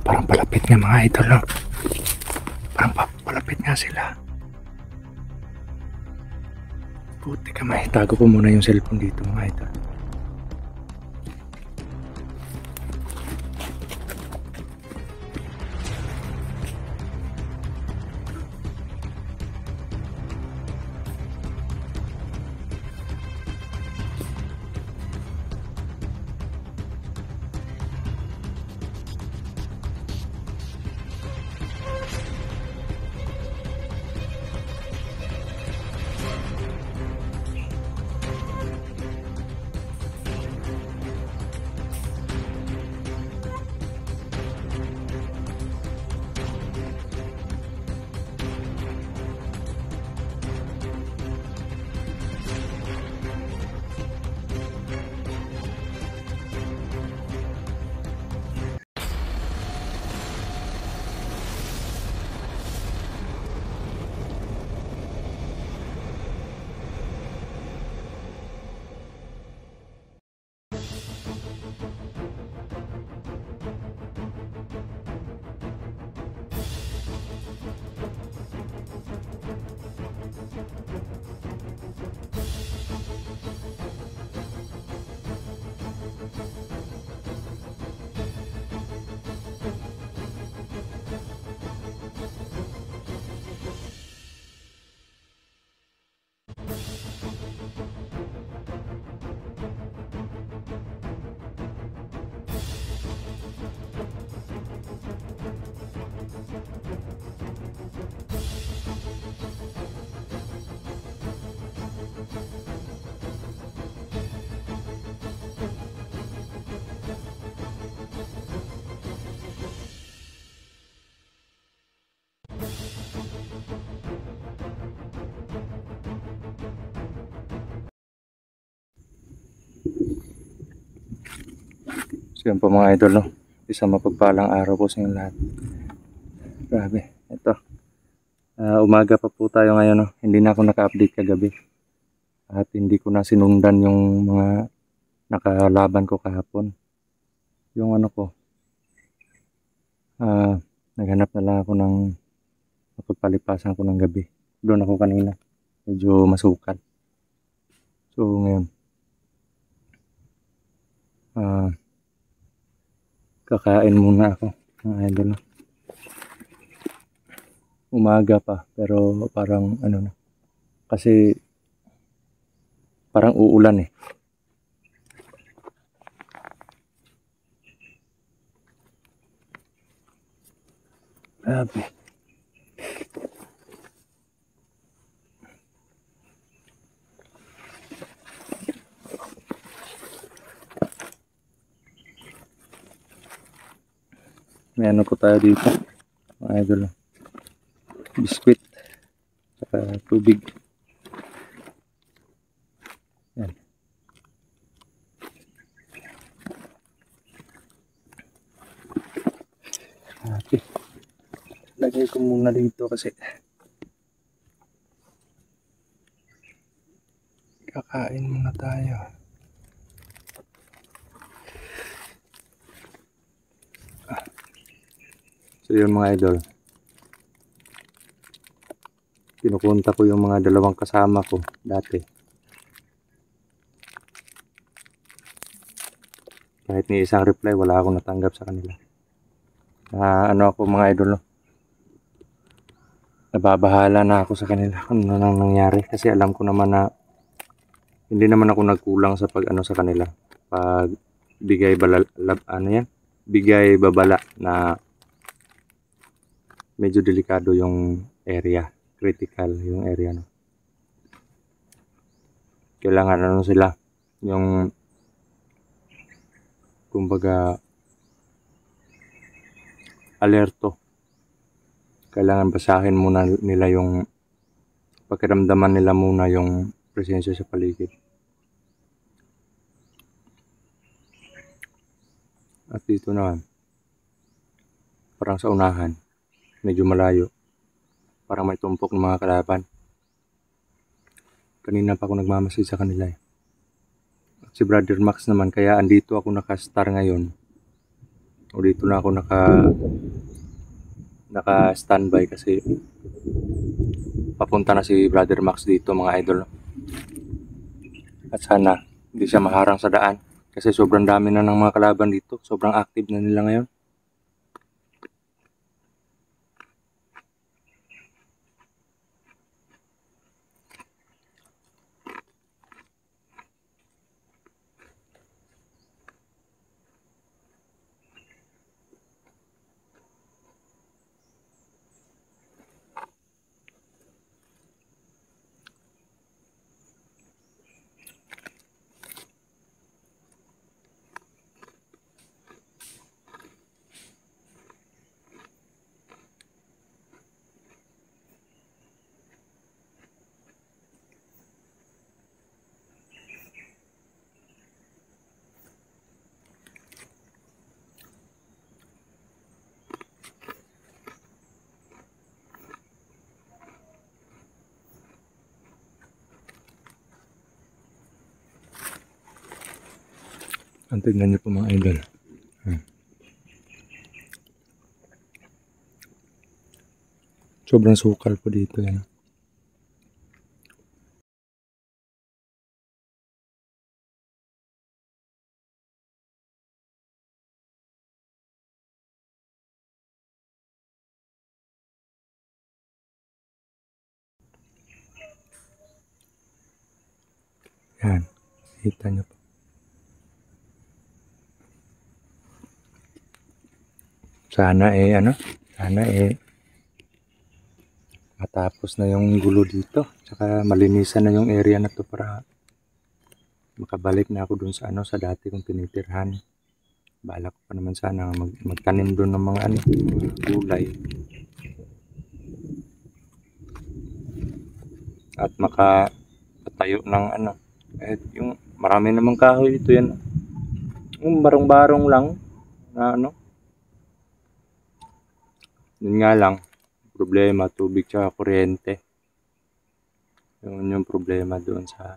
Parang palapit nga mga idol, no? Parang palapit nga sila. Puti ka, mahitago ko muna yung cellphone dito mga idol. So yun po mga idol, no? Isang mapagpalang araw po sa inyo lahat. Grabe, ito. Umaga pa po tayo ngayon, no? Hindi na ako naka-update kagabi. At hindi ko na sinundan yung mga nakalaban ko kahapon. Yung ano ko, naghanap na lang ako ng mapagpalipasan ko ng gabi. Doon ako kanina. Medyo masukal. So ngayon, kakain muna ako mga idol. Umaga pa pero parang ano na, kasi parang uulan eh. Grabe. May ano po tayo dito mga idol, biskwit saka tubig. Yan. Okay. Lagay ko muna dito kasi kakain muna tayo. So yun mga idol, kinukunta ko yung mga dalawang kasama ko dati. Kahit ni isang reply, wala akong natanggap sa kanila. Ano ako mga idol, no? Nababahala na ako sa kanila kung ano nang nangyari. Kasi alam ko naman na hindi naman ako nagkulang sa pag ano sa kanila. Pag bigay babala na medyo delikado yung area. Critical yung area, no? Kailangan ano sila, yung kumbaga alerto. Kailangan basahin muna nila yung pakiramdaman nila muna yung presensya sa paligid. At dito naman, parang sa unahan, medyo malayo. Parang may tumpok ng mga kalaban. Kanina pa ako nagmamasid sa kanila eh. At si Brother Max naman, kaya andito ako nakastar ngayon. O dito na ako naka-standby kasi papunta na si Brother Max dito mga idol. At sana hindi siya maharang sa daan kasi sobrang dami na ng mga kalaban dito. Sobrang active na nila ngayon. Ang tignan niyo po mga idol. Sobrang sukal po dito yan. Yan. Kita niyo po. Sana matapos na yung gulo dito. Tsaka malinisan na yung area na to para makabalik na ako dun sa sa dati kong tinitirhan. Balak ko pa naman sana magtanim dun ng mga gulay. At makatayo ng yung marami namang kahoy dito yan. Yung barong-barong lang na Yun nga lang, problema, tubig tsaka kuryente. Yun yung problema doon sa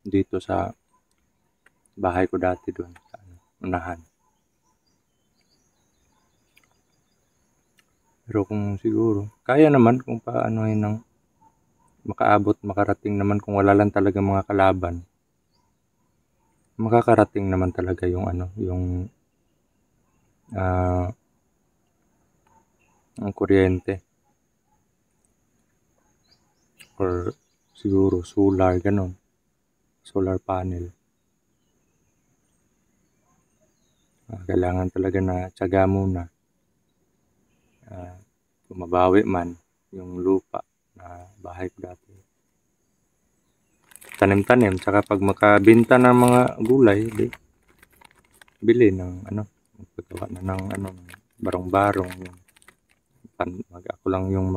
dito sa bahay ko dati doon sa unahan. Pero kung siguro, kaya naman kung paano ng makaabot, makarating naman kung wala lang talaga mga kalaban. Makakarating naman talaga yung yung ang kuryente. Or siguro solar, ganun. Solar panel. Kailangan talaga na tiyaga muna. Kung mabawi man yung lupa na bahay ko dati. Tanim-tanim, tsaka pag makabenta ng mga gulay, bili ng magpagawa na ng barong-barong. Ako lang yung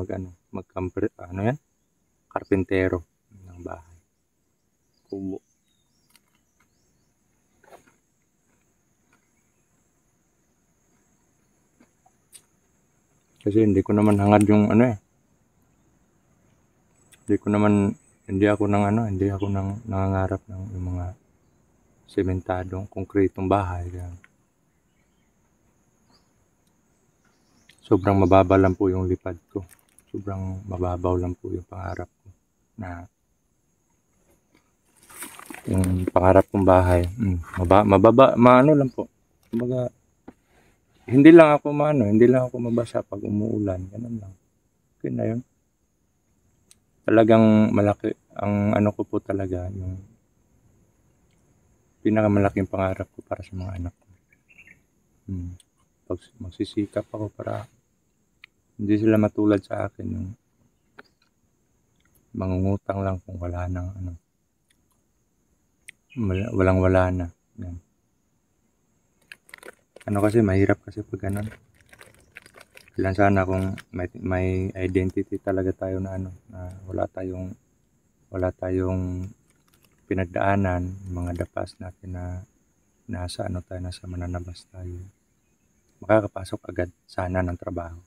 karpintero ng bahay. Kubo. Kasi hindi ko naman hangad yung hindi ako nangangarap ng yung mga sementadong konkretong bahay. Kaya sobrang mababa lang po yung lipad ko. Sobrang mababaw lang po yung pangarap ko na yung pangarap kong bahay. Mababa, lang po. Kumbaga, hindi lang ako mabasa pag umuulan. Ganun lang. Okay na yun. Talagang malaki ang ko po talaga yung pinakamalaking pangarap ko para sa mga anak ko. Pag magsisikap ako para hindi sila matulad sa akin yung mangungutang lang kung wala nang walang-wala na. Yan. Kasi mahirap kasi pag ganun. Kailan sana kung may identity talaga tayo na na wala tayong pinagdaanan, mga dapas natin na nasa mananabas tayo. Makakapasok agad sana ng trabaho.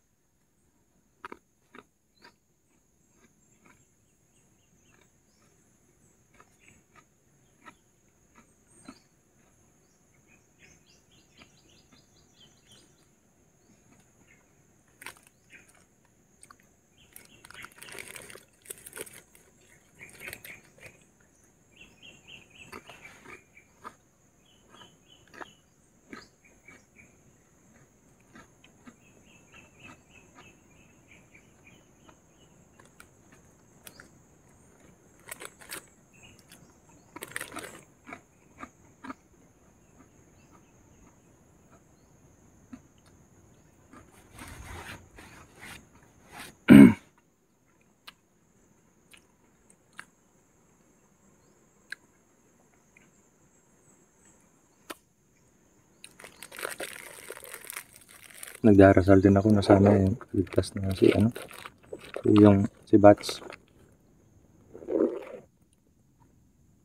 nagdarasal din ako na sana ligtas na si Bats.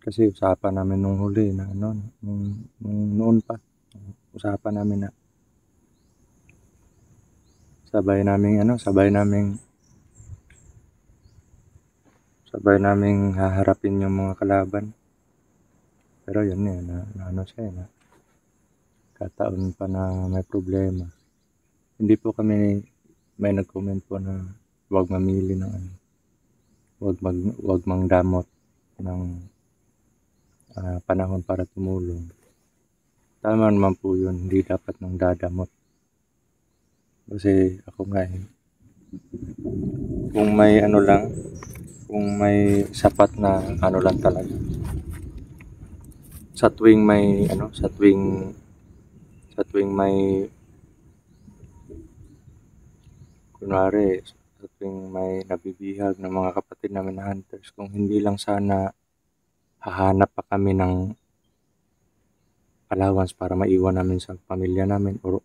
Kasi usapan namin nung huli na nung noon pa. Usapan namin na sabay naming haharapin yung mga kalaban. Pero yun siya kataon pa na may problema. Hindi po kami, may nag-comment po na huwag mamili ng huwag mangdamot ng panahon para tumulong. Tama naman po yun, hindi dapat nang dadamot. Kasi ako nga kung may sapat na lang talaga. Sa tuwing may kunwari, sa tuwing may nabibihag ng mga kapatid namin na hunters, kung hindi lang sana hahanap pa kami ng allowance para maiwan namin sa pamilya namin o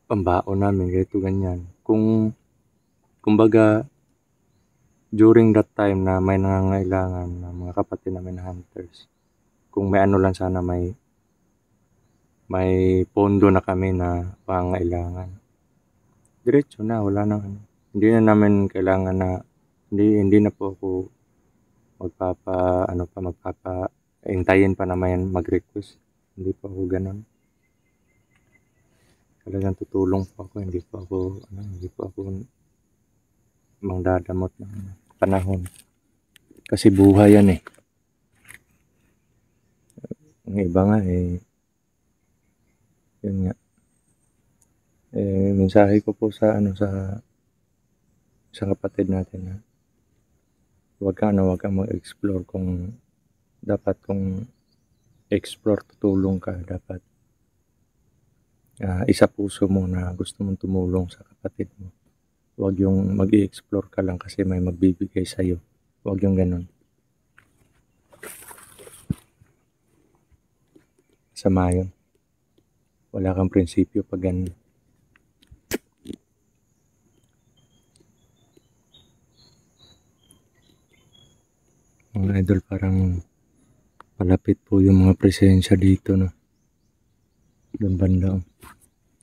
pambaon namin, ganyan. Kumbaga, during that time na may nangangailangan ng mga kapatid namin na hunters, kung may lang sana may pondo na kami na pangailangan. Diretso na, wala na hindi na namin kailangan na hindi na po ako hintayin pa na may mag-request. Hindi po ako ganun. Talagang tutulong po ako, hindi po ako mangdadamot ng panahon. Kasi buhay yan Ang iba nga yun nga. Mensahe ko po sa isang kapatid natin na huwag kang mag-explore kung explore tutulong ka, dapat isa puso mo na gusto mong tumulong sa kapatid mo. Huwag yung mag-i-explore ka lang kasi may magbibigay sa'yo. Huwag yung ganun. Sama yun. Wala kang prinsipyo pag ganun. Mga idol, parang palapit po yung mga presensya dito, no? Doon banda.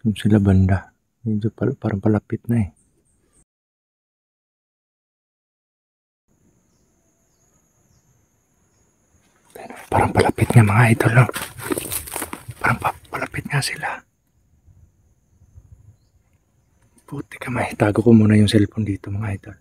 Doon sila banda. Medyo parang palapit na Parang palapit nga mga idol, no? Parang palapit nga sila. Puti ka, tago ko muna yung cellphone dito mga idol.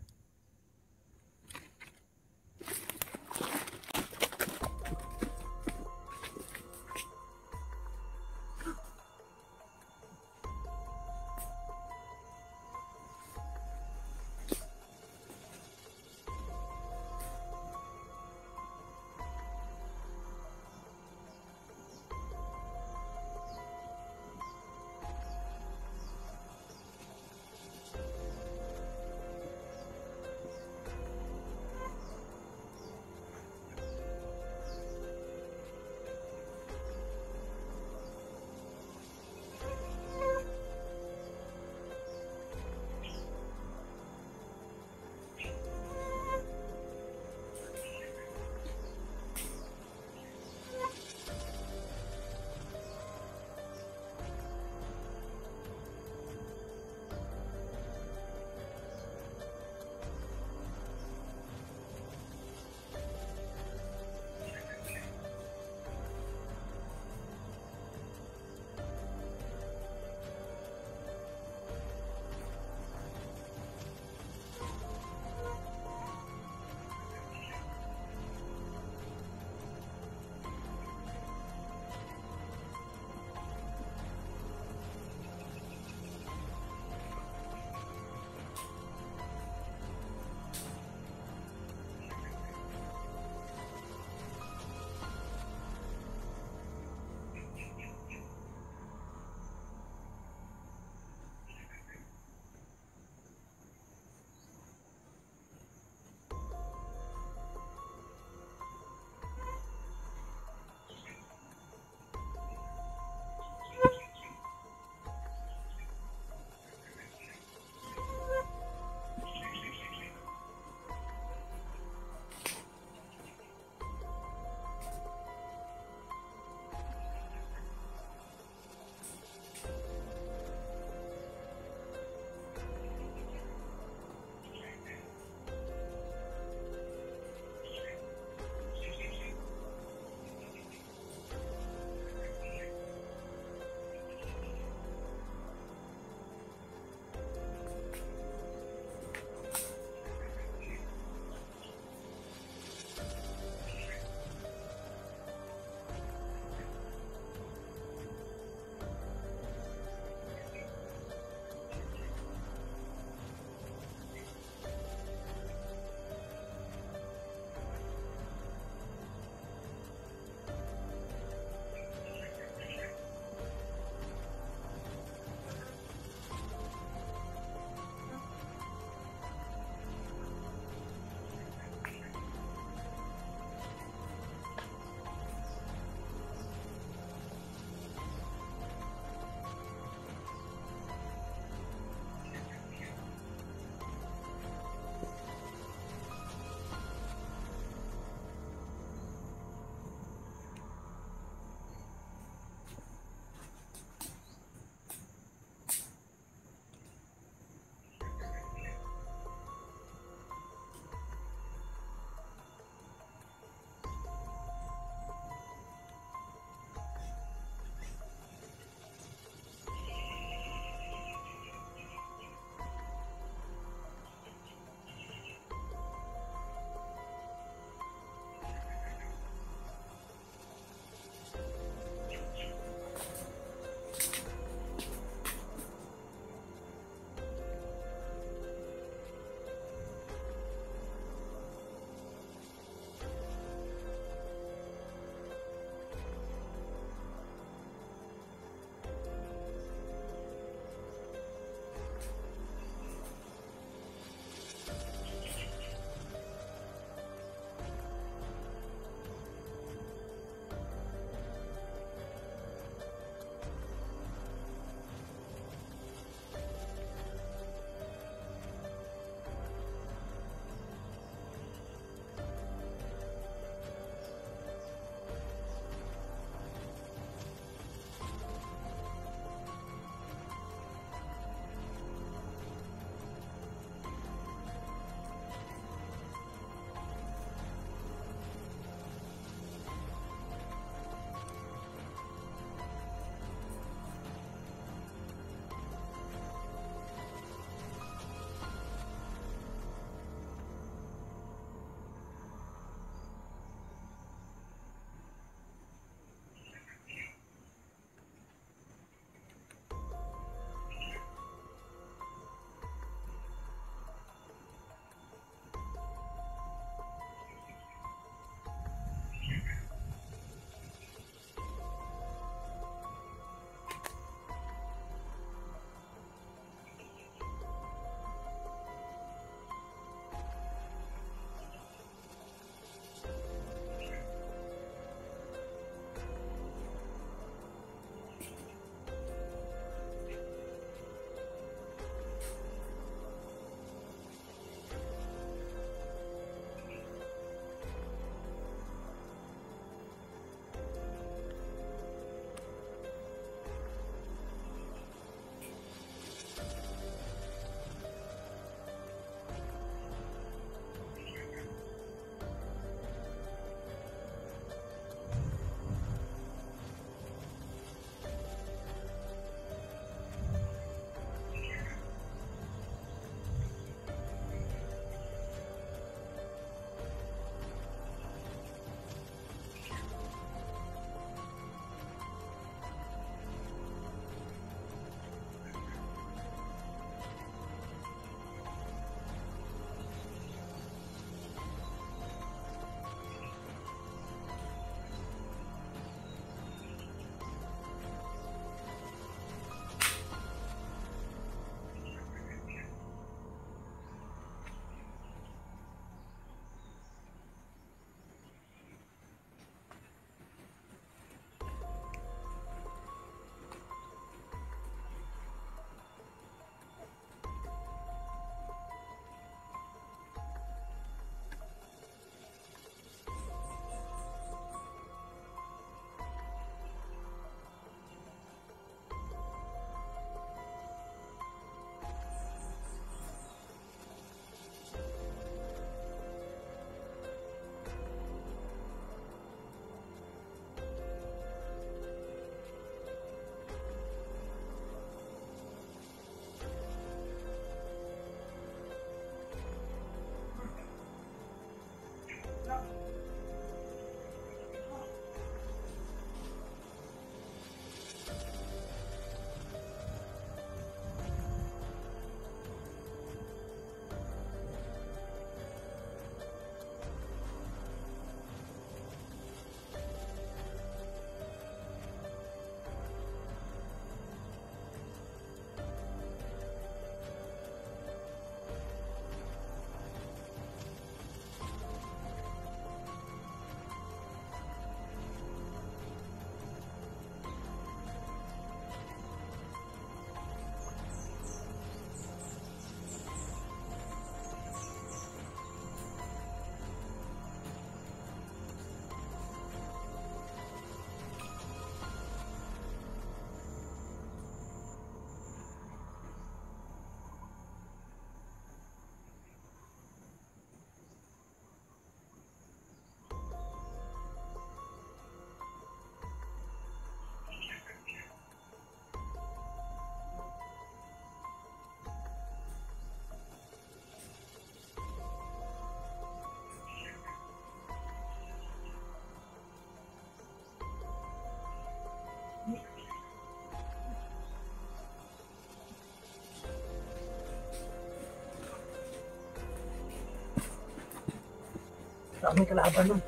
Daming kalaban nun.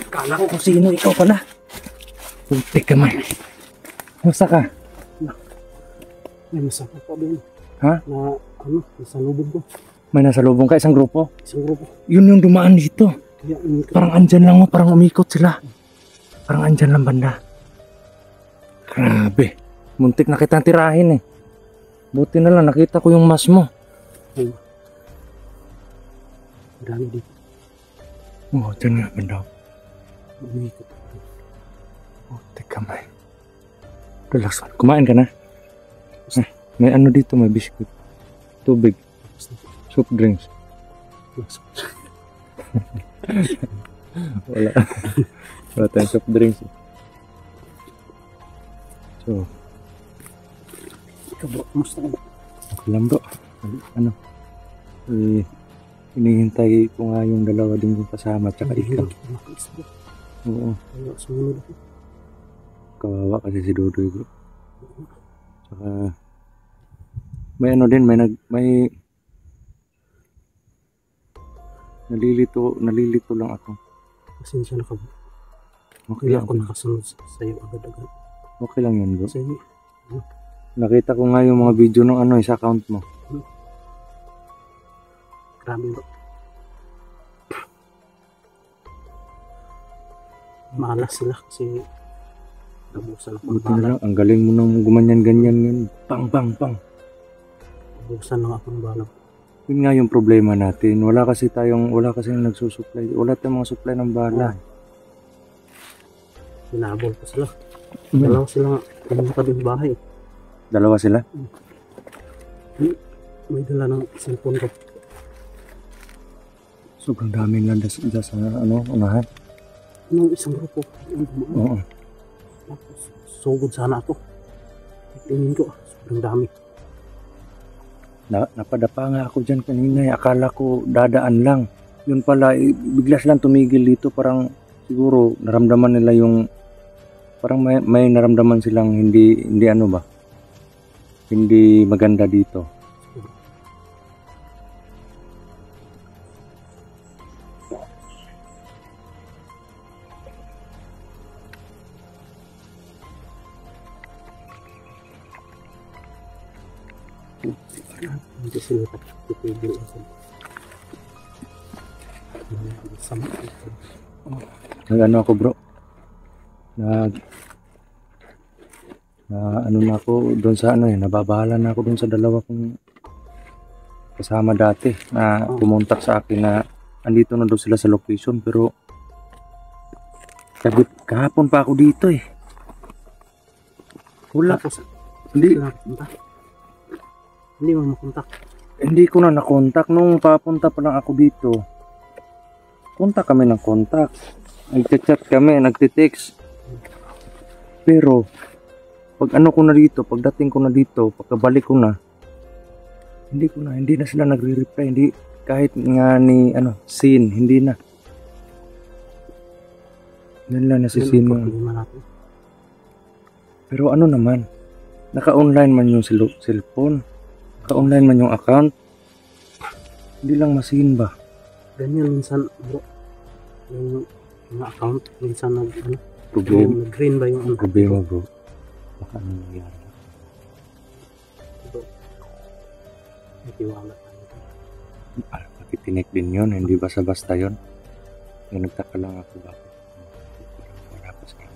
Kala ko kung sino, ikaw pala. Putik ka man. Musta ka? May masama pa doon. Ha? Na ano, nasa lubog ko. May nasa lubong ka, isang grupo. Isang grupo. Yun yung dumaan dito. Kaya umikot. Parang andyan lang, parang umikot sila. Parang andyan lang banda. Grabe. Muntik na kitang tirahin eh. Buti na lang, nakita ko yung mas mo. Ay. Marami dito. Oo, dyan nga banda. Umikot. Putik ka man. Relax. Kumain ka na? May ano dito, may biscuit. Tubig. Soup drinks. Wala. Wala tayong soft drinks. So, Ikaw bro, kamusta ka? okay lang bro. Ano? Hinihintay ko nga yung dalawa din yung kasama tsaka ikaw. Oo. Kaya sumunod ako. Kawawa kasi si Dodoy bro. Tsaka may ano din, may nalilito lang ako. Pasensya na ka bro. Okay Kaya lang. ako nakasunod sa'yo agad-agad. Okay lang yun bro. Kasi Nakita ko nga yung mga video ng ano sa account mo. grabe bro. Malas sila kasi nabusan ako ng Buti na bala. lang, ang galing mo nang gumanyan-ganyan yun. Pang, pang, pang. Nabusan lang ako ng bala. Yun nga yung problema natin. Wala kasi nagsusupply. Wala tayong mga supply ng bala. Hinabol ko sila. Dalawa sila pumunta din sa bahay. Dalawa sila? May dala ng cellphone ko. Sobrang dami na sa unahan. Anong isang grupo? Yung dumaan. Oo. Tapos, sugod sana ako. Tingin ko, sobrang dami. Napadapa nga ako dyan kanina. Akala ko dadaan lang. Yun pala, bigla silang tumigil dito. Parang siguro naramdaman nila yung parang may naramdaman silang hindi ano ba? Hindi maganda dito. Hindi sila titigil ako. Sama ako. Nag-ano ako bro? Ano na ako doon sa nababahala na ako doon sa dalawa kong kasama dati na pumuntak sa akin na andito na daw sila sa location pero kahapon pa ako dito eh. Wala. Tapos, Hindi, hindi mo makontak. hindi ko na nakontak nung papunta pa lang ako dito. Kontak kami ng kontak. Nagchat kami, nagtitext. Pero pag ano ko na dito, pagdating ko na dito, pagkabalik ko na, hindi na sila nagre-reply, hindi kahit nga ni scene, hindi na. Yan lang si scene mo. Pero ano naman, naka-online man yung cellphone, naka-online man yung account. Hindi lang masin ba? Ganyan minsan bro. Yung mga account, minsan Problema. nag-green ba yung Problema bro. Baka ano nangyari. May tiwala tayo. Pakitinik din yun, hindi basta-basta yun. Yung nagtaka lang ako bakit. Wala pa sa akin.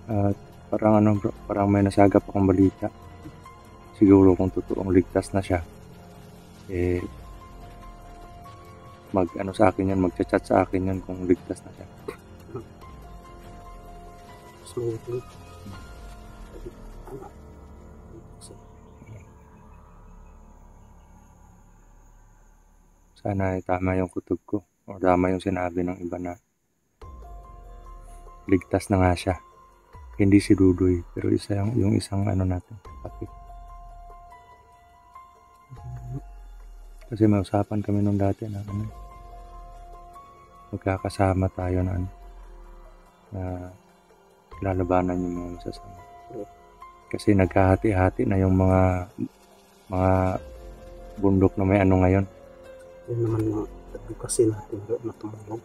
At parang bro, parang may nasagap akong balita. Siguro kung totoong ligtas na siya, sa akin yan, magchat-chat sa akin yan kung ligtas na siya. Smoothly. Sana tama yung kutob ko o tama yung sinabi ng iba na ligtas na nga siya. Hindi si Dudoy, pero yung isang natin, kapatid. Kasi may usapan kami nung dati na magkakasama tayo na lalabanan yung mga masasama. Kasi nagkahati-hati na yung mga bundok na may ano ngayon. Yun naman mga advocacy natin bro na tumulong.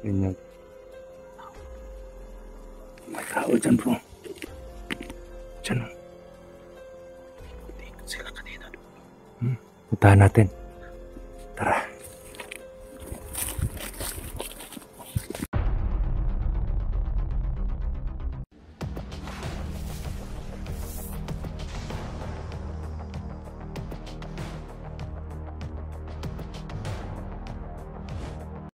Yun yung may tao dyan bro. Dyan o. Hindi sila kanina. Puntahan natin.